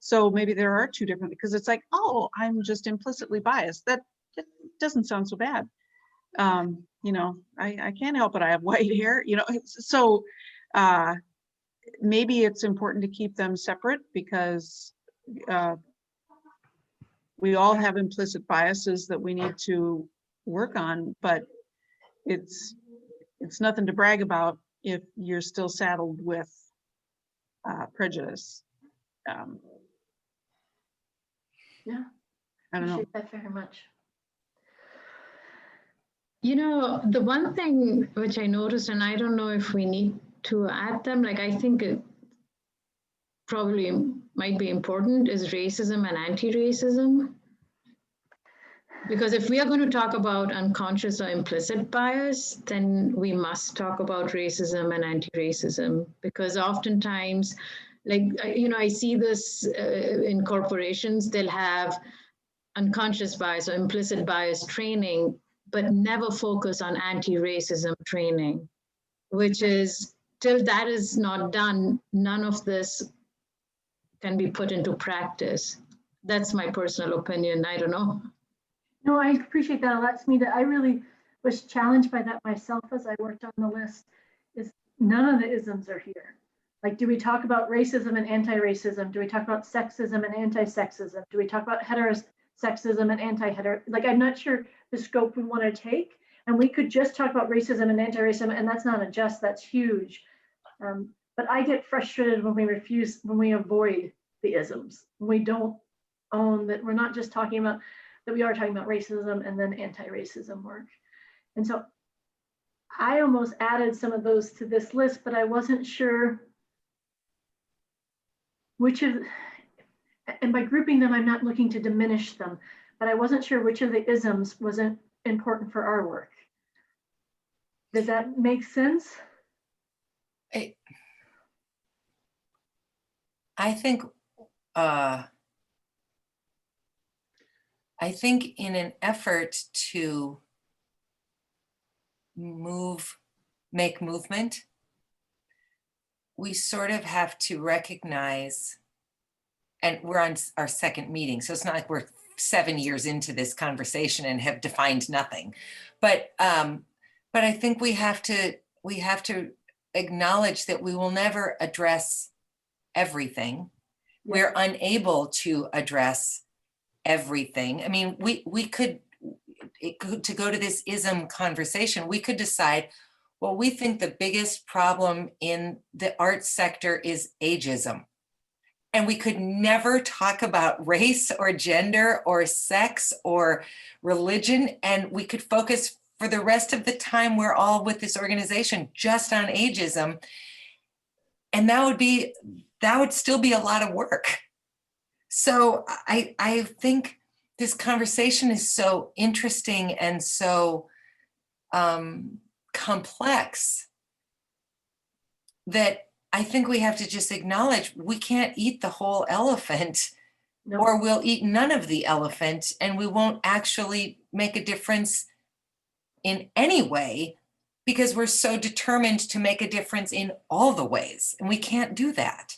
So maybe there are two different, because it's like, oh, I'm just implicitly biased. That doesn't sound so bad. You know, I can't help it. I have white hair, you know, so maybe it's important to keep them separate, because we all have implicit biases that we need to work on, but it's nothing to brag about if you're still saddled with prejudice. Yeah. I don't know. Appreciate that very much. You know, the one thing which I noticed, and I don't know if we need to add them, like I think it probably might be important, is racism and anti-racism. Because if we are going to talk about unconscious or implicit bias, then we must talk about racism and anti-racism, because oftentimes, like, you know, I see this in corporations, they'll have unconscious bias or implicit bias training, but never focus on anti-racism training, which is, till that is not done, none of this can be put into practice. That's my personal opinion. I don't know. No, I appreciate that a lot, Smita. I really was challenged by that myself as I worked on the list, is none of the isms are here. Like, do we talk about racism and anti-racism? Do we talk about sexism and anti-sexism? Do we talk about heterosexism and anti-hetero? Like, I'm not sure the scope we want to take. And we could just talk about racism and anti-racism, and that's not a just, that's huge. But I get frustrated when we avoid the isms. When we don't own that we're not just talking about, that we are talking about racism and then anti-racism work. And so I almost added some of those to this list, but I wasn't sure which of, and by grouping them, I'm not looking to diminish them, but I wasn't sure which of the isms wasn't important for our work. Does that make sense? I think in an effort to make movement, we sort of have to recognize, and we're on our second meeting, so it's not like we're 7 years into this conversation and have defined nothing. But I think we have to acknowledge that we will never address everything. We're unable to address everything. I mean, we could, to go to this ism conversation, we could decide, well, we think the biggest problem in the arts sector is ageism. And we could never talk about race or gender or sex or religion. And we could focus for the rest of the time we're all with this organization just on ageism. And that that would still be a lot of work. So I think this conversation is so interesting and so complex that I think we have to just acknowledge we can't eat the whole elephant, No. or we'll eat none of the elephant, and we won't actually make a difference in any way because we're so determined to make a difference in all the ways, and we can't do that.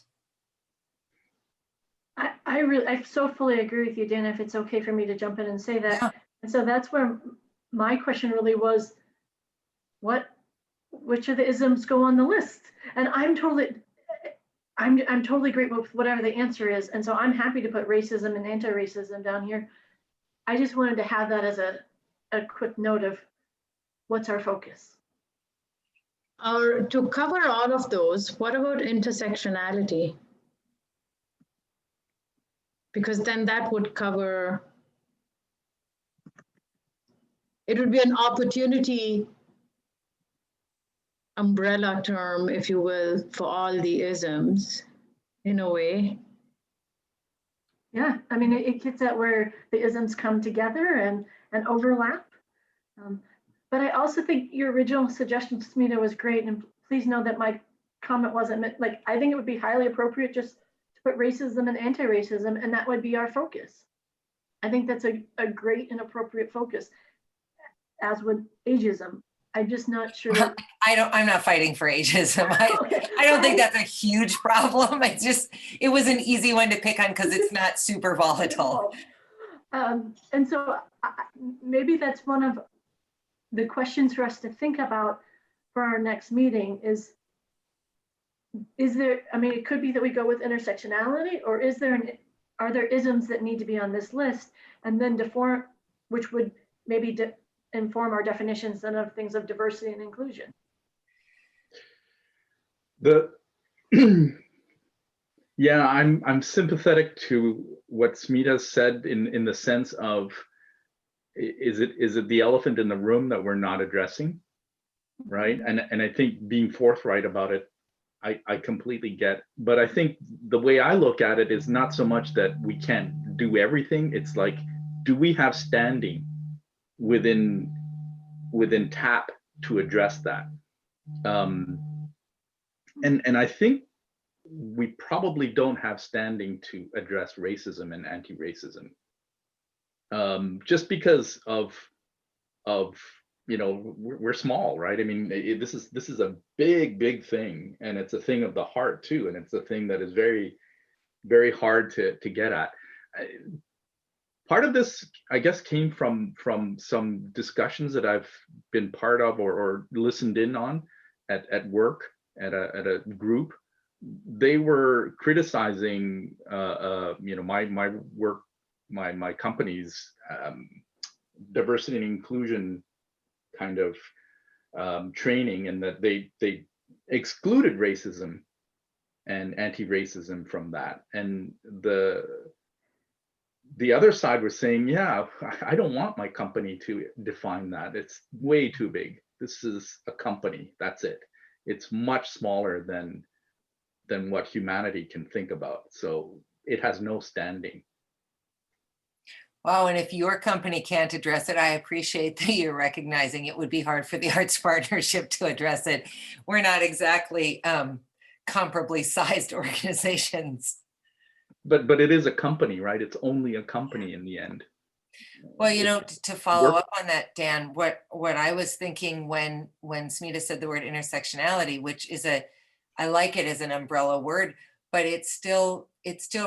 I so fully agree with you, Dana, if it's okay for me to jump in and say that. Yeah. And so that's where my question really was, which of the isms go on the list? And I'm totally great with whatever the answer is. And so I'm happy to put racism and anti-racism down here. I just wanted to have that as a quick note of what's our focus. Or to cover all of those, what about intersectionality? Because then that would cover, it would be an opportunity umbrella term, if you will, for all the isms in a way. Yeah, I mean, it gets at where the isms come together and overlap. But I also think your original suggestion, Smita, was great. And please know that my comment wasn't meant, like, I think it would be highly appropriate just to put racism and anti-racism, and that would be our focus. I think that's a great and appropriate focus, as with ageism. I'm just not sure. I'm not fighting for ageism. I don't think that's a huge problem. It was an easy one to pick on because it's not super volatile. And so maybe that's one of the questions for us to think about for our next meeting is there, I mean, it could be that we go with intersectionality, or are there isms that need to be on this list, and then which would maybe inform our definitions and of things of diversity and inclusion. Yeah, I'm sympathetic to what Smita said in the sense of, is it the elephant in the room that we're not addressing, right? And I think being forthright about it, I completely get. But I think the way I look at it is not so much that we can't do everything. It's like, do we have standing within TAP to address that? And I think we probably don't have standing to address racism and anti-racism, just because of we're small, right? I mean, this is a big thing, and it's a thing of the heart too, and it's a thing that is very, very hard to get at. Part of this, I guess, came from some discussions that I've been part of or listened in on at work at a group. They were criticizing my work, my company's diversity and inclusion kind of training, and that they excluded racism and anti-racism from that. And the other side was saying, yeah, I don't want my company to define that. It's way too big. This is a company, that's it. It's much smaller than what humanity can think about. So it has no standing. Wow, and if your company can't address it, I appreciate that you're recognizing it would be hard for the Arts Partnership to address it. We're not exactly comparably sized organizations. But it is a company, right? It's only a company in the end. Well, to follow up on that, Dan, what I was thinking when Smita said the word intersectionality, which is I like it as an umbrella word, but it still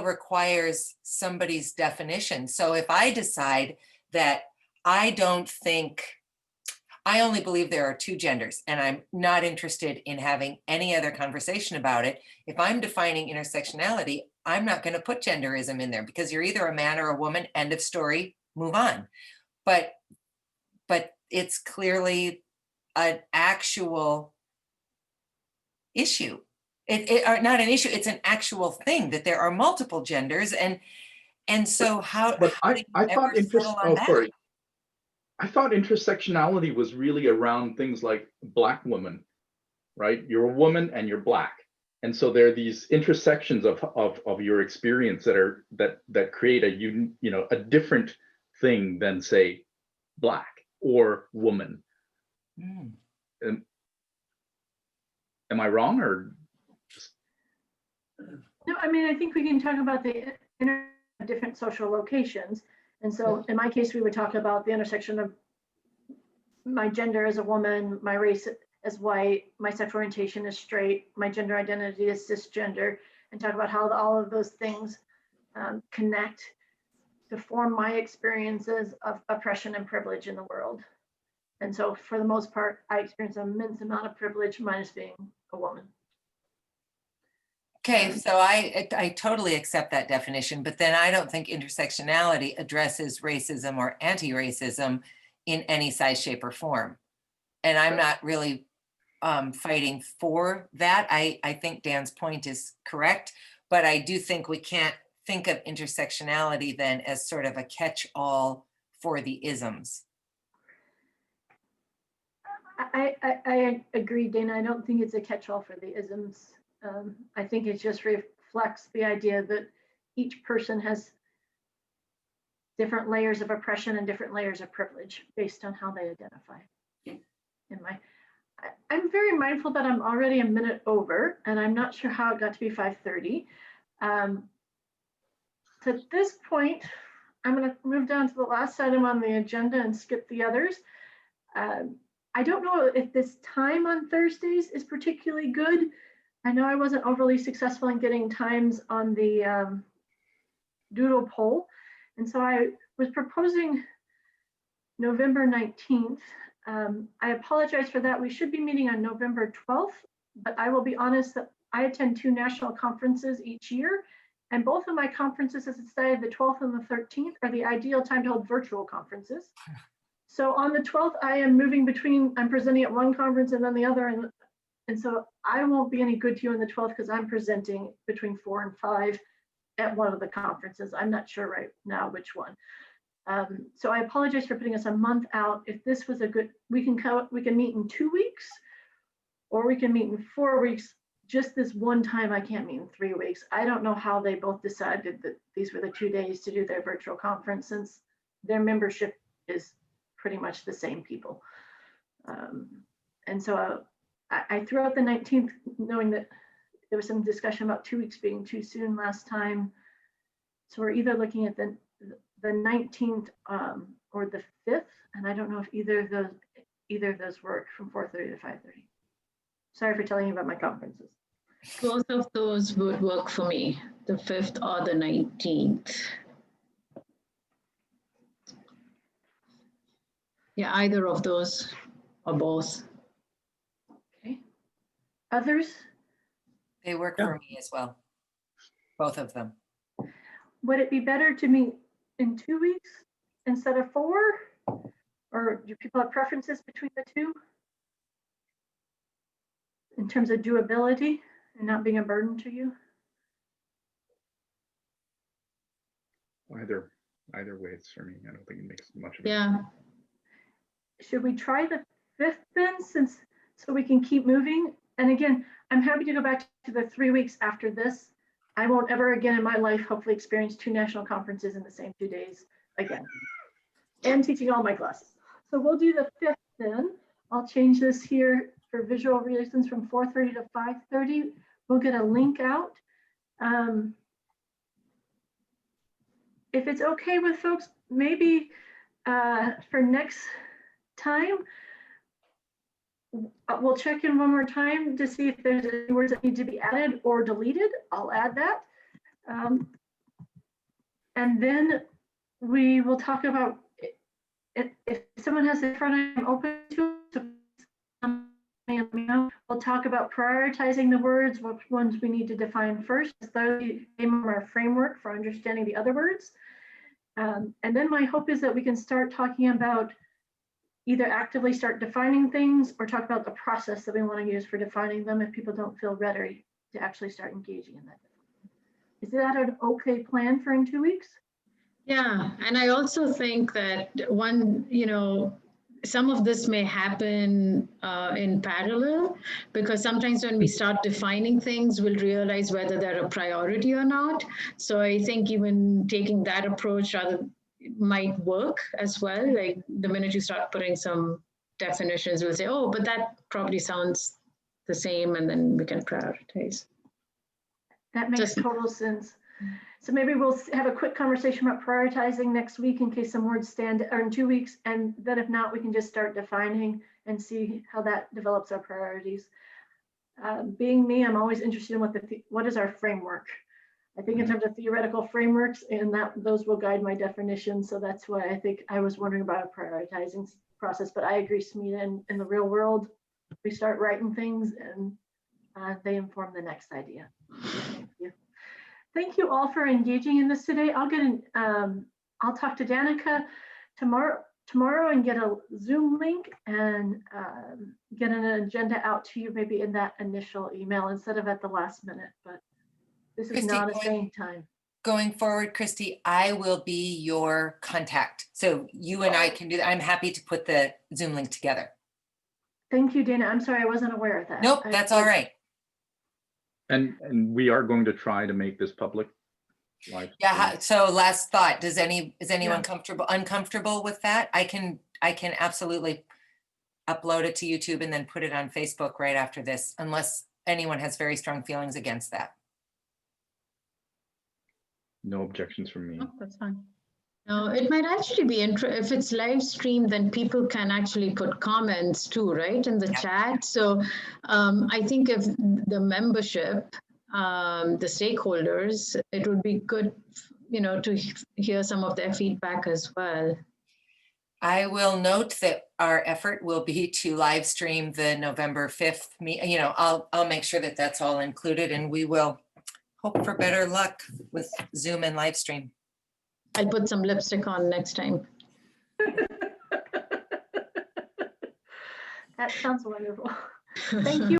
requires somebody's definition. So if I decide that I only believe there are two genders, and I'm not interested in having any other conversation about it, if I'm defining intersectionality, I'm not going to put genderism in there, because you're either a man or a woman, end of story, move on. But it's clearly an actual issue. Not an issue, it's an actual thing that there are multiple genders, and so how But how do you ever settle on that? I thought intersectionality was really around things like Black woman, right? You're a woman and you're Black. And so there are these intersections of your experience that create a different thing than, say, Black or woman. Mm. Am I wrong, or just... No, I mean, I think we can talk about the different social locations. And so in my case, we would talk about the intersection of my gender as a woman, my race as white, my sexual orientation is straight, my gender identity is cisgender, and talk about how all of those things connect to form my experiences of oppression and privilege in the world. And so for the most part, I experience an immense amount of privilege minus being a woman. Okay, so I totally accept that definition, but then I don't think intersectionality addresses racism or anti-racism in any size, shape, or form. And I'm not really fighting for that. I think Dan's point is correct, but I do think we can't think of intersectionality then as sort of a catch-all for the isms. I agree, Dana. I don't think it's a catch-all for the isms. I think it just reflects the idea that each person has different layers of oppression and different layers of privilege based on how they identify. I'm very mindful that I'm already a minute over, and I'm not sure how it got to be 5:30. So at this point, I'm going to move down to the last item on the agenda and skip the others. I don't know if this time on Thursdays is particularly good. I know I wasn't overly successful in getting times on the doodle poll. And so I was proposing November 19th. I apologize for that. We should be meeting on November 12th, but I will be honest that I attend 2 national conferences each year. And both of my conferences, as it's decided, the 12th and the 13th, are the ideal time to hold virtual conferences. So on the 12th, I am moving between, I'm presenting at one conference and then the other. And so I won't be any good to you on the 12th because I'm presenting between 4 and 5 at one of the conferences. I'm not sure right now which one. So I apologize for putting us a month out. If this was a good, we can meet in 2 weeks, or we can meet in 4 weeks. Just this one time, I can't meet in 3 weeks. I don't know how they both decided that these were the 2 days to do their virtual conference, since their membership is pretty much the same people. And so I threw out the 19th, knowing that there was some discussion about 2 weeks being too soon last time. So we're either looking at the 19th or the 5th, and I don't know if either of those work from 4:30 to 5:30. Sorry for telling you about my conferences. Both of those would work for me, the 5th or the 19th. Yeah, either of those or both. Okay. Others? They work for me as well, both of them. Would it be better to meet in 2 weeks instead of 4? Or do people have preferences between the two? In terms of doability and not being a burden to you? Either way, it's for me. I don't think it makes much of a Yeah. Should we try the 5th then, so we can keep moving? And again, I'm happy to go back to the 3 weeks after this. I won't ever again in my life hopefully experience 2 national conferences in the same 2 days again, and teaching all my classes. So we'll do the 5th then. I'll change this here for visual reasons from 4:30 to 5:30. We'll get a link out. If it's okay with folks, maybe for next time, we'll check in one more time to see if there's any words that need to be added or deleted. I'll add that. And then we will talk about, if someone has a front, I'm open to it. We'll talk about prioritizing the words, which ones we need to define first, as though our framework for understanding the other words. And then my hope is that we can start talking about either actively start defining things or talk about the process that we want to use for defining them if people don't feel ready to actually start engaging in that. Is that an okay plan for in 2 weeks? Yeah, and I also think that one, some of this may happen in parallel, because sometimes when we start defining things, we'll realize whether they're a priority or not. So I think even taking that approach rather might work as well. Like the minute you start putting some definitions, we'll say, oh, but that probably sounds the same, and then we can prioritize. That makes total sense. So maybe we'll have a quick conversation about prioritizing next week in case some words stand, or in 2 weeks. And then if not, we can just start defining and see how that develops our priorities. Being me, I'm always interested in what is our framework. I think in terms of theoretical frameworks, and those will guide my definition. So that's why I think I was wondering about a prioritizing process. But I agree, Smita, in the real world, we start writing things and they inform the next idea. Thank you. Thank you all for engaging in this today. I'll talk to Danica tomorrow and get a Zoom link and get an agenda out to you maybe in that initial email instead of at the last minute, but this is Christi, not a same time. Going forward, Christi, I will be your contact. So you and I can do that. I'm happy to put the Zoom link together. Thank you, Dayna. I'm sorry, I wasn't aware of that. Nope, that's all right. And we are going to try to make this public. Yeah. So last thought, is anyone uncomfortable with that? I can absolutely upload it to YouTube and then put it on Facebook right after this, unless anyone has very strong feelings against that. No objections from me. Oh, that's fine. No, it might actually be if it's live stream, then people can actually put comments too, right, in the chat. So I think if the membership, the stakeholders, it would be good, to hear some of their feedback as well. I will note that our effort will be to live stream the November 5th meeting. I'll make sure that that's all included, and we will hope for better luck with Zoom and live stream. I'll put some lipstick on next time. That sounds wonderful. Thank you.